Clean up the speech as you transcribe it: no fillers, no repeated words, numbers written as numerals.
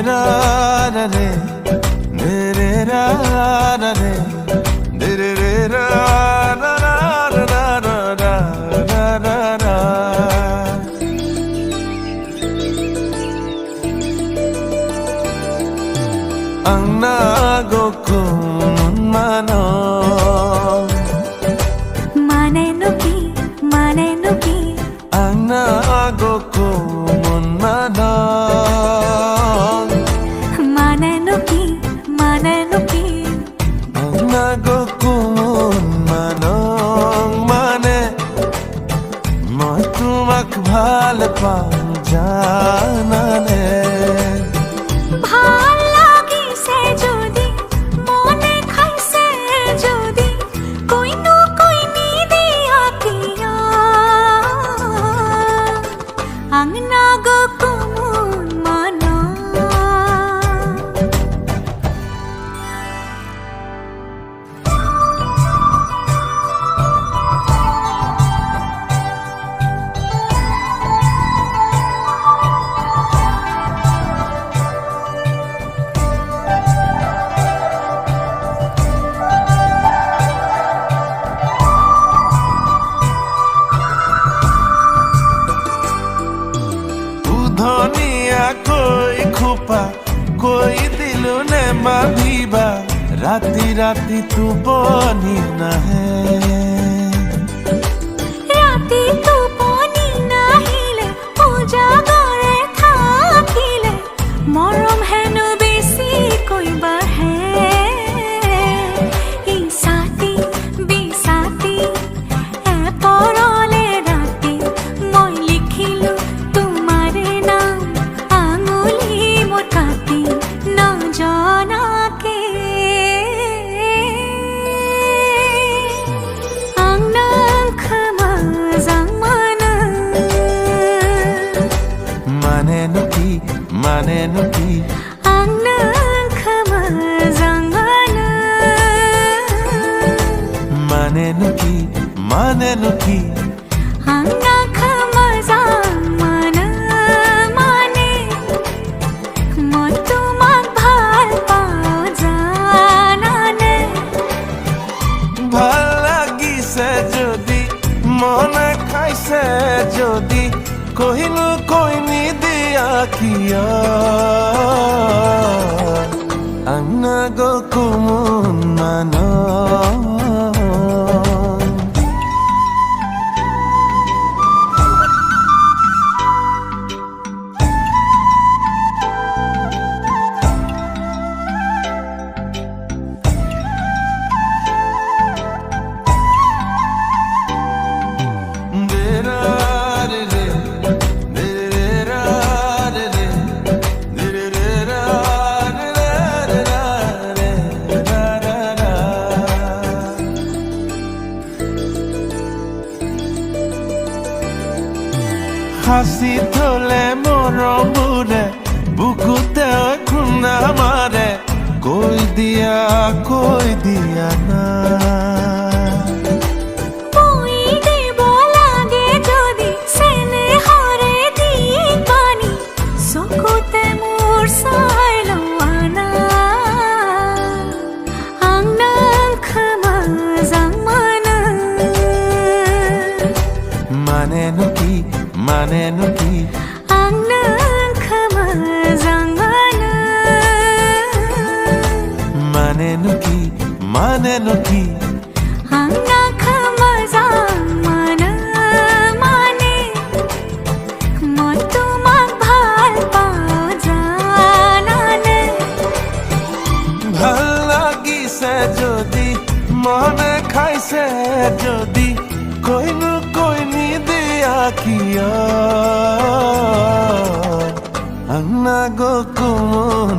ra ra re re ra ra re re ra ra ra ra ra ra ra ra ang nagokun mano manenuki ang nagokun mano manenuki ang nagokun manong mane মই তোমাক ভাল পাওঁ জানানে ভাল লাগিছে যদি মনে খাইছে যদি কইনো কইনি দিয়া কিয়া ang nagokun mano ধনিয়া কই খোপা কই দিলু নে মাভিবা ৰাতি ৰাতি টোপনি নাহে রাতি টোপনি নাহিলে উজাগৰে থাকিলে মৰম হেনো বেছি কইবা হে ইসাতি বিসাতি পৰলে ৰাতি মই লিখিলো তোমাৰে নাম আঙুলি মোৰ কাটি নজনাকে ang nagkamazang mana manenuki ang nagkamazang mana manenuki ang nagkamazang mana mane মই তোমাক ভাল পাওঁ জানানে ভাল লাগিছে যদি মনে খাইছে যদি কহিনো কইনি দিয়া কিয় ang nagokun mano হাসি থলে মৰমবোৰে বুকুতে খুন্দা মাৰে কৈ দিয়া না বই দিব লাগে যদি চেনেহৰে দি পানী চকুতে মোৰ চাই লোৱা না ang nagkamazang mana manenuki ang nagkamazang mana manenuki ang nagkamazang mana mane মই তোমাক ভাল পাওঁ জানানে ভাল লাগিছে যদি মনে খাইছে যদি কইনো কইনি দিয়া কিয় ang nagokun